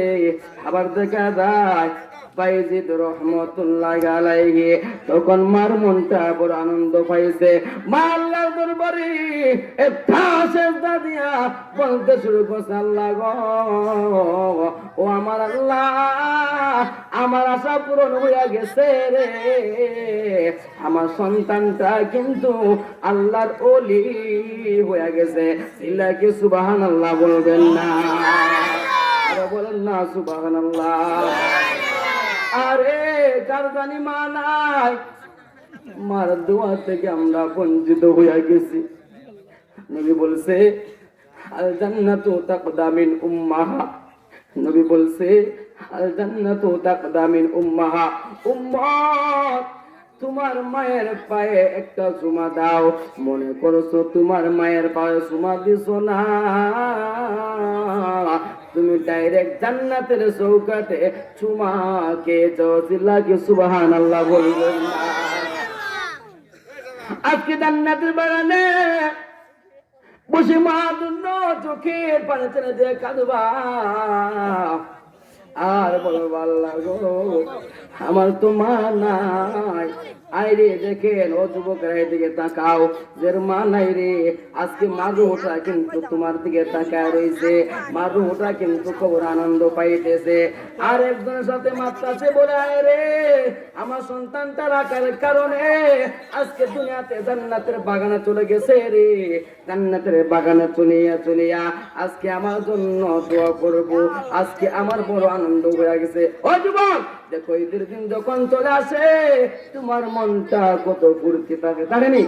আবার দেখা যায় বাইজিদ রহমতুল্লাহি আলাইহি, তখন মার মনটা বড় আনন্দ পাইছে। মা আল্লাহর দরবারে একটা সেজদা দিয়া বলতে শুরু করছে, আল্লাহ গো, ও আমার আল্লাহ, আমার আশা পূরণ হইয়া গেছে রে, আমার সন্তানটা কিন্তু আল্লাহর ওলি হইয়া গেছে। ইল্লাহি সুবহানাল্লাহ বলবেন না? আরে বলেন না সুবহানাল্লাহ। আরে কার জানি মা নাই, মার দোয়া থেকে আমরা বঞ্চিত হইয়া গেছি। নবী বলছে আল জান্নাতু তাকদা মিন উম্মাহা, নবী বলছে আল জান্নাতু তাকদা মিন উম্মাহা। উম্মত তোমার মায়ের পায়ে একটা চুমা দাও। মনে করছো তোমার মায়ের পায়ে চুমা দিছো না, তুমি ডাইরেক্ট জান্নাতের চৌকাতে চুমা খেয়েছো। চিল্লাকে সুবহানাল্লাহ বলবেন না? আজকে জান্নাতের বাগানে বসে মা দুন্য চোখের পানি ছেড়ে দিয়ে কাঁদবা আর বলবো আল্লাহ গো আমার তো মা নাই। আইরে দেখেন ও যুবকের দিকে তাকাও, যে মা নাই রে, আজকে মারুটা কিন্তু তোমার দিকে তাকায় রয়েছে, মারুটা কিন্তু খুব আনন্দ পাইতেছে। আর একজনের সাথে মাত্রাছে বলে, রে আমার সন্তানটা রাখার কারণে আজকে দুনিয়াতে জান্নাতের বাগানে চলে গেছে রে, জান্নাতের বাগানে চলিয়া আজকে আমার জন্য দোয়া করবো। আজকে আমার বড় আনন্দ হয়ে গেছে। ও যুবক দেখো, ঈদের দিন যখন চলে আসে তোমার মনটা কত ফুর্তি থাকে, থাকেনি?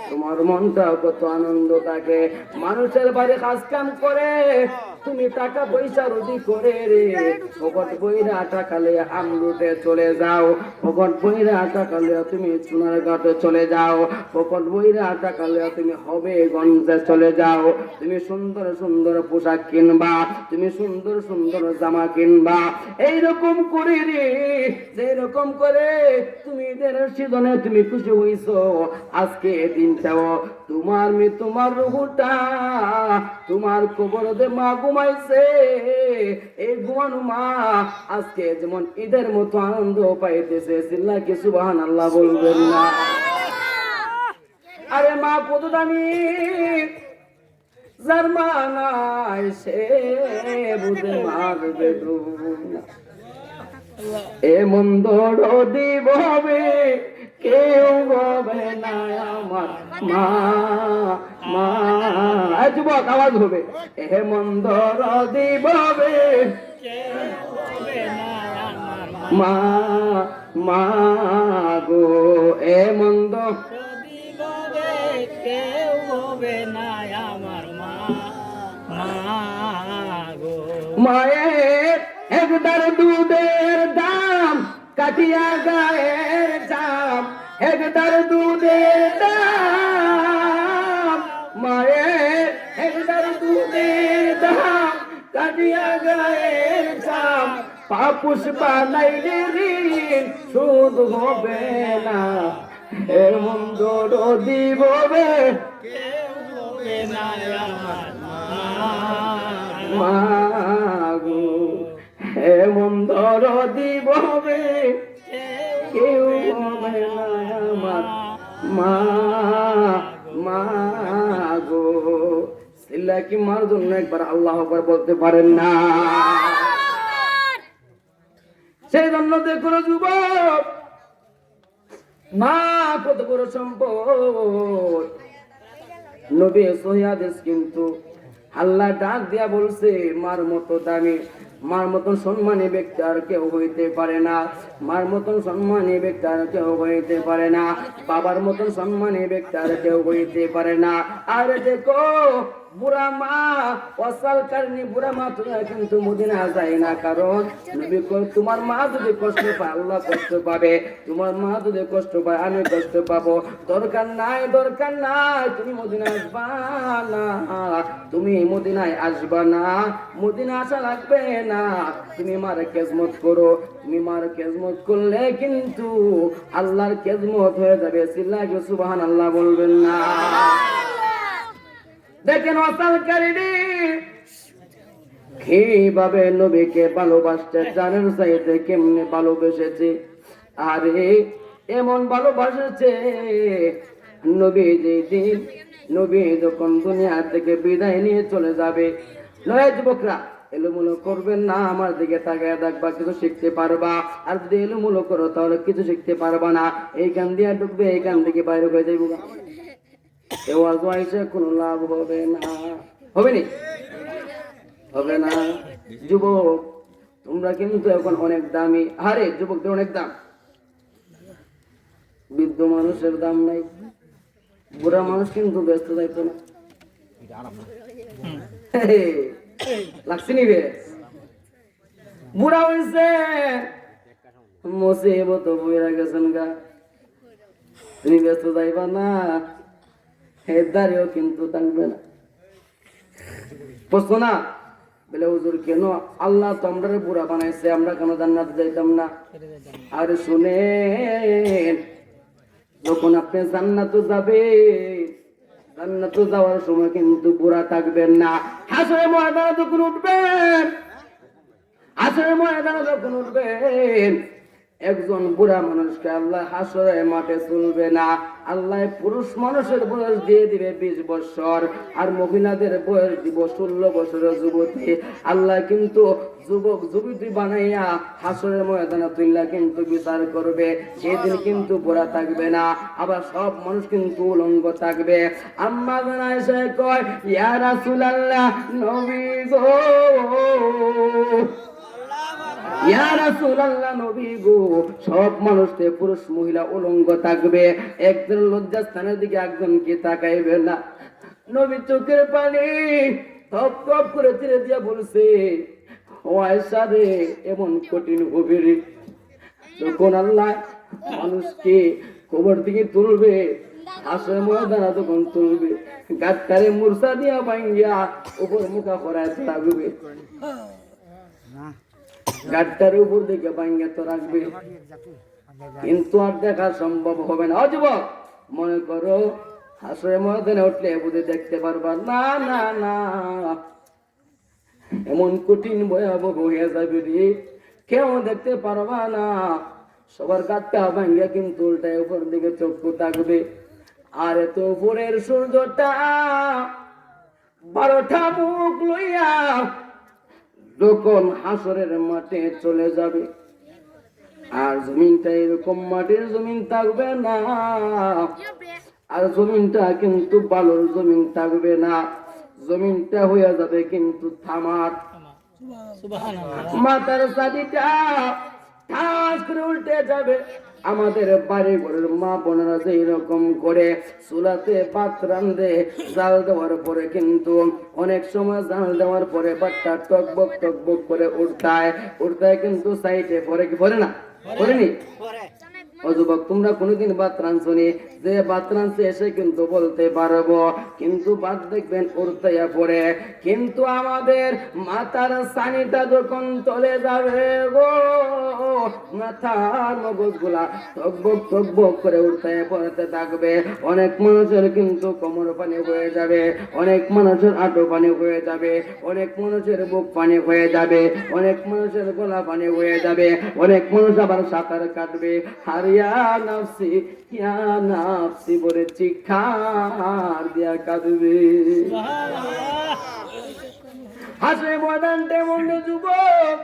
তোমার মনটা কত আনন্দ থাকে। মানুষের বাড়ি কাজ কাম করে তুমি টাকা পয়সা রুজি করে রে, পকেট বইরা টাকালে আমরুটে চলে যাও, পকেট বইরা টাকালে তুমি সোনার ঘাটে চলে যাও, পকেট বইরা টাকালে তুমি হবে গঞ্জে চলে যাও, তুমি সুন্দর সুন্দর পোশাক কিনবা, তুমি সুন্দর সুন্দর জামা কিনবা। এইরকম করে রে, যেরকম করে তুমি এদের সিজনে তুমি খুশি হইছো, আজকে দিনটাও তোমার রুহুটা তোমার কবরে মা ঘুমাইছে। এই ঘুমানো মা আজকে যেমন ঈদের মতো আনন্দ পাইতেছে। চিল্লাকে সুবহানাল্লাহ বলবেন না? আরে মা কত দামি, যার মানায় সে বুঝে মারবে না। এমন দরদি হবে কেউ হবে না আমার মা মা। যুবক আওয়াজ হবে, এমন দরদি হবে মা মা গো, এমন দরদি হবে কেউ হবে না আমার মা মা গো। মায়ের একদার দুধের দাম কাটিয়া গায়ের চাম, একদার দুধের দাম, মায়ের একদার দুধের দাম কাটিয়া গায়ের চাম, পাপুষ বানাইলে ঋণ সুদ হবে না। এমন দরদি হবে কেউ হবে না আমার মা গো, এমন দরদি হবে কেউ হবে না আমার মা মা গো। সিল্লা কি মার জন্য একবার আল্লাহ আকবার বলতে পারেন না? সেই জন্য দেখুন যুবক, মা কত বড় সম্পদ। নবী সহিহ হাদিস কিন্তু আল্লাহ ডাক দিয়া বলছে, মার মতো দামি, মার মতন সম্মানী ব্যক্তি আর কেউ হইতে পারে না, মার মতন সম্মানী ব্যক্তি আর কেউ হইতে পারে না, বাবার মতন সম্মানী ব্যক্তি আর কেউ হইতে পারে না। আর দেখো বুড়া মা অসাল কারণে বুড়া মা তোমরা কিন্তু মদিনা যায় না, কারণ নবী কয় তোমার মা যদি কষ্ট পায় আল্লাহ কষ্ট পাবে, তোমার মা যদি কষ্ট পায় আমি কষ্ট পাবো। দরকার নাই দরকার নাই তুমি মদিনা আসবা না, তুমি মদিনায় আসবা না, মদিনা আসা লাগবে না। তুমি মার খেজমত করো, তুমি মার খেজমত করলে কিন্তু আল্লাহর খেজমত হয়ে যাবে। সিল্লাহি সুবহানাল্লাহ বলবেন না? দেখেন অসালকারী কিভাবে নবীকে ভালোবাসতে জানেন, চাইতে কেমনে ভালোবেসেছে। আরে এমন ভালোবাসেছে, নবী যেদিন নবী যখন দুনিয়া থেকে বিদায় নিয়ে চলে যাবে, নয় যুবকরা এলোমেলো করবেন না, আমার দিকে তাকায় দেখবা, কিছু শিখতে পারবা। আর যদি এলোমেলো করো তাহলে কিছু শিখতে পারবা না। এইখান দিয়ে ঢুকবে, এইখান থেকে বাইরে হয়ে যাইব, কোনো লাভ হবে না। হবে নি? হবে না। যুবক তোমরা কিন্তু এখন অনেক দামি। আরে যুবকদের অনেক দাম, বৃদ্ধ মানুষের দাম নাই। বুড়া মানুষ কিন্তু ব্যস্ত যাইতো না, লাগছে নিবে। বুড়া হয়েছে মুসিবত বইরা গেছেন গা, তুমি ব্যস্ত যাইবা না, দাঁড়িয়েও কিন্তু থাকবে না। বুঝছো না? বলে হুজুর কেন আল্লাহ তো আমরা বুড়া বানাইছে, আমরা কেন জান্নাতে যাইতাম না? আর শুনেন, যখন আপনি জান্নাতে যাবে, জান্নাতে যাওয়ার সময় কিন্তু বুড়া থাকবেন না। হাসরের ময়দানে যখন উঠবেন, হাসরের ময়দানে যখন উঠবেন, একজন বুড়া মানুষকে আল্লাহ হাসরের মাঠে চলবে না। আল্লাহ পুরুষ মানুষের বয়স দিয়ে দিবে 20 বছর, আর মহিলাদের বয়স দিব 16 বছরের যুবতী। আল্লাহ কিন্তু যুবক যুবতী বানাইয়া হাসরের ময়দানে তুইলা কিন্তু বিচার করবে। সেদিন কিন্তু বুড়া থাকবে না, আবার সব মানুষ কিন্তু উলঙ্গ থাকবে। আম্মা আয়েশা কয়, ইয়া রাসূলুল্লাহ, নবী গো, ইয়া রাসূলুল্লাহ, নবী গো, সব মানুষতে পুরুষ মহিলা উলঙ্গ থাকবে, একজন লজ্জাস্থানের দিকে একজন কি তাকাইবে না। নবী চোখের পানি থপ থপ করে ছেড়ে দিয়া বলছে, ও আয়েশা রে, এমন কঠিন হবে রে, যখন আল্লাহ মানুষকে কবর দিকে তুলবে, হাসরের ময়দানে তখন তুলবে, গাতটারে মূর্ছা দিয়া ভাঙ্গিয়া উপর মুখা করায় রাখবে, গাড়টার উপর দিকে ভাঙ্গিয়া তো রাখবে, কিন্তু আর দেখা সম্ভব হবে না। যুবক মনে করো হাসরের ময়দানে উঠলে বুঝে দেখতে পারবা না, না না, এমন কঠিন ভয়াবহ হয়ে যাবে রে, কেউ দেখতে পারবা না। সবার গাতটা ভাঙ্গিয়া কিন্তু উল্টায় উপর দিকে চক্ষু থাকবে, আর এত উপরের সূর্যটা 12টা মুখ লইয়া যখন হাসরের মাঠে চলে যাবে, আর জমিনটা এরকম মাটির জমিন থাকবে না, আর জমিনটা কিন্তু বালুর জমিন থাকবে না, জমিনটা হয়ে যাবে কিন্তু থামার। মাথার চাঁদিটা ঠাস করে উল্টে যাবে। আমাদের বাড়ি ঘরের মা বোনেরা যে এরকম করে চুলাতে ভাত রান্ধে, জাল দেওয়ার পরে কিন্তু অনেক সময় জাল দেওয়ার পরে ভাতটা টকবক করে উঠতায় কিন্তু সাইডে পরে কি পরে না, পরেনি? ও যুবক, তোমরা কোনোদিন ভাত রাঁধছনি? যে ভাত রাঁধছে এসে কিন্তু বলতে পারবো, কিন্তু ভাত দেখবেন উড়তাইয়া পড়ে। কিন্তু আমাদের মাথার সানিটা যখন চলে যাবে গো, মাথার মগজগুলা টকবক করে উড়তাইয়া পড়তে থাকবে। অনেক মানুষের কিন্তু কোমর পানি হয়ে যাবে, অনেক মানুষের আঁটু পানি হয়ে যাবে, অনেক মানুষের বুক পানি হয়ে যাবে, অনেক মানুষের গলা পানি হয়ে যাবে, অনেক মানুষ আবার সাঁতার কাটবে। হারিয়া নাফসি ইয়া নাফসি বলে চিৎকার দিয়া কাঁদবে। হাসে ময়দানটা মনে যুবক,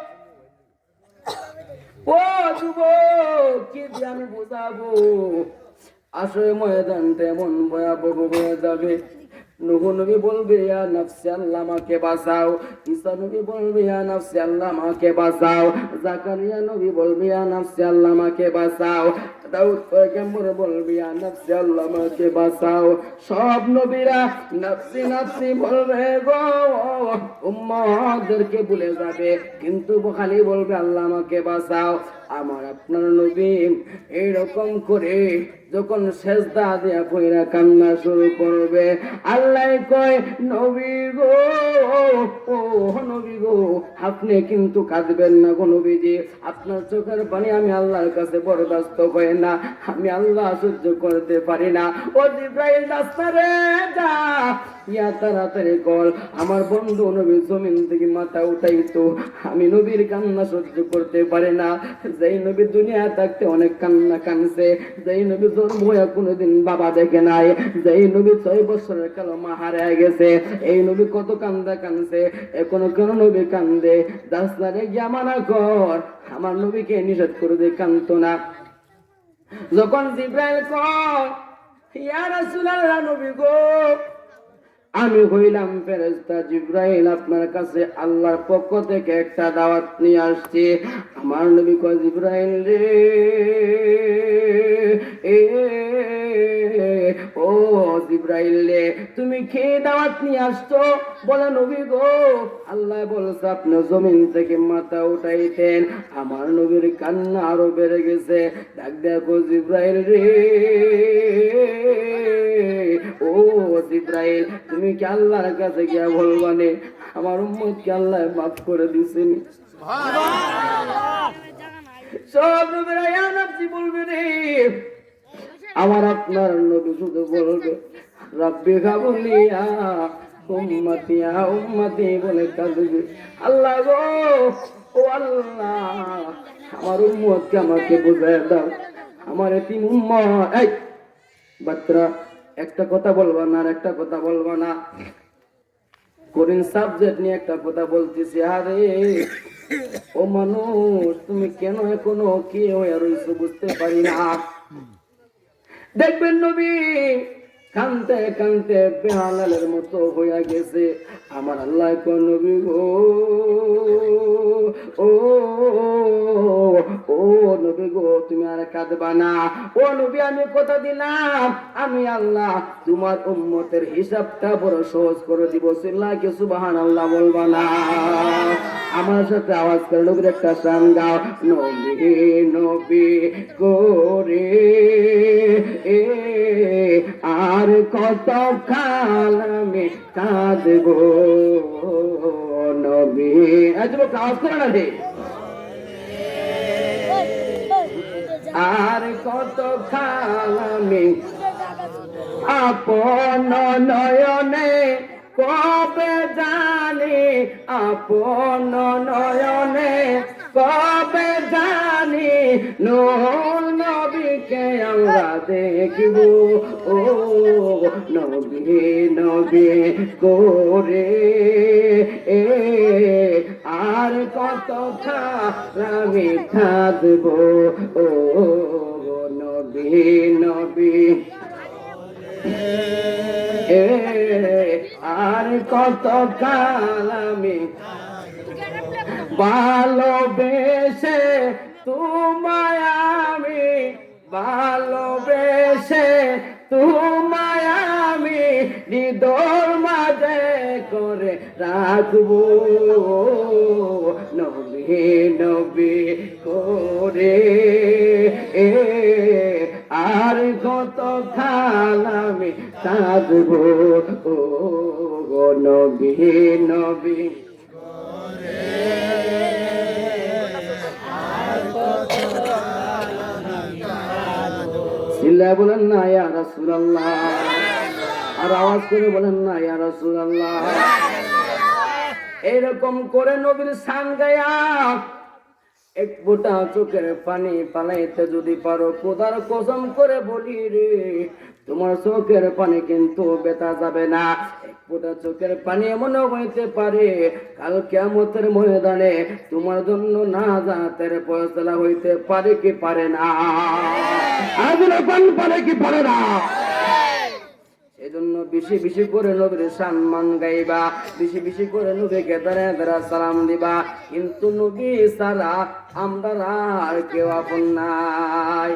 ও যুবক, কি দিয়ে আমি বোঝাবো? আসলে ময়দানটা এমন ভয়াবহ হয়ে যাবে। নূহ নবী বলবে ইয়া নাফসি আল্লাহ আমাকে বাঁচাও, ঈসা নবী বলবে ইয়া নাফসি আল্লাহ আমাকে বাঁচাও, জাকারিয়া নবী বলবে ইয়া নাফসি আল্লাহ আমাকে বাঁচাও, দাউদ পয়গম্বর বলবে ইয়া নাফসি আল্লাহ আমাকে বাঁচাও। সব নবীরা নাফসি নাফসি বলবে গো, উম্মতদেরকে ভুলে যাবে, কিন্তু খালি বলবে আল্লাহ আমাকে বাঁচাও। আমার আপনার নবী এইরকম করে যখন সেজদা দিয়া পইরা কান্না শুরু করবে, আল্লাহ কয় নবী গো, ও নবী গো, আপনি কিন্তু কাঁদবেন না গো নবীজি, আপনার চোখের পানি আমি আল্লাহর কাছে বরদাস্ত হয় না, আমি আল্লাহ সহ্য করতে পারি না। ও জিবরাইল রাস্তারে যা, ইয়া তাড়াতাড়ি কল, আমার বন্ধু নবী জমিন থেকে মাথা উঠাইতো, আমি নবীর কান্না সহ্য করতে পারি না। যেই নবী দুনিয়া থাকতে অনেক কান্না কানছে, যেই নবী জন্ম হয়ে কোনোদিন বাবা দেখে নাই, যেই নবী 6 বছরের কালো মা হারিয়ে গেছে, এই নবী কত কান্দা কানছে, এখনো কেন নবী কান্দে? দাসনারে গিয়া মানা কর, আমার নবীকে নিষেধ করে দিয়ে কান্দতো না। যখন জিবরাইল কয় ইয়া রাসূলুল্লাহ নবী গো, আমি হইলাম ফেরেশতা জিবরাইল, আপনার কাছে আল্লাহর পক্ষ থেকে একটা দাওয়াত নিয়ে আসছি। আমার নবী কয় জিবরাইল রে, ও জিবরাইল রে, তুমি কে দাওয়াত নিয়ে আসছো? বলে নবী গো, আল্লাহ বলছে আপনি জমিন থেকে মাথা উঠাইতেন। আমার নবীর কান্না আরো বেড়ে গেছে। ডাক দেখো জিবরাইল রে, ও জিবরাইল, তুমি কি আল্লাহর কাছে গিয়া বলবানে আমার উম্মতকে আল্লাহ মাফ করে দিয়েছেন? সব নবীরা ইয়া নবী বলবে রে, আমার আপনার নবী শুধু বলবে রাব্বি গাবলিয়া উম্মতিয়া উম্মতি বলে কাঁদবে। আল্লাহ গো, ও আল্লাহ, আমার উম্মতকে আমাকে বুঝায় দাও, আমার এতিম উম্মত। এই বাচ্চারা, একটা কথা বলবা না, আর একটা কথা বলবা না, কোরিন সাবজেক্ট নিয়ে একটা কথা বলতেছি। আরে ও মানুষ, তুমি কেন এখনো কি হয়ে রইছো বুঝতে পারি না। দেখবেন নবী কানতে কানতে বেহালালের মতো হইয়া গেছে। আমার আল্লাহ কো নবী গো, ও ও নবী গো, তুমি আর কাঁদবা না। ও নবী, আমি কথা দিলাম, আমি আল্লাহ তোমার উম্মতের হিসাবটা বড় সহজ করে দিব। সিল্লাকে সুবহানাল্লাহ বলবা না? আমার সাথে আওয়াজ করে নবীর একটা গান গাও। নবী নবী করে আর কত কাল আমি কাঁদব নবী। আজ আওয়াজ করে না রে। আর কত কাল আমি আপন নয়নে কবে জানি, আপন নয়নে কবে জানি নূর নবীকে নবীকে আমরা দেখিব ও নবী নবী করে আর কত আমি থাকব ও নবী নবী আর কত কাল আমি ভালোবেসে তোমায় আমি ভালোবেসে তোমায় আমি হৃদয় মাঝে করে রাখবো নবী নবী করে আর কত কাল আমি থাকবো ও নবী নবী চিল্লায় বলেন না ইয়া রাসূলুল্লাহ, আর আওয়াজ করে বলেন না ইয়া রাসূলুল্লাহ। এরকম করে নবীর শান গায়া এক ফোঁটা চোখের পানি পালাইতে যদি পারো, খোদার কসম করে বলি রে, তোমার চোখের পানি কিন্তু বেতা যাবে না। এক ফোঁটা চোখের পানি এমন হইতে পারে কাল কিয়ামতের ময়দানে তোমার জন্য নাজাতের ফয়সালা হইতে পারে কি পারে না? আগুন কোন পারে কি পারে না? এজন্য বেশি বেশি করে নবীর সম্মান গাইবা, বেশি বেশি করে নবীকে দাঁড়া দাঁড়া সালাম দিবা। কিন্তু নবী ছাড়া আমরা আর কেউ আপন নাই।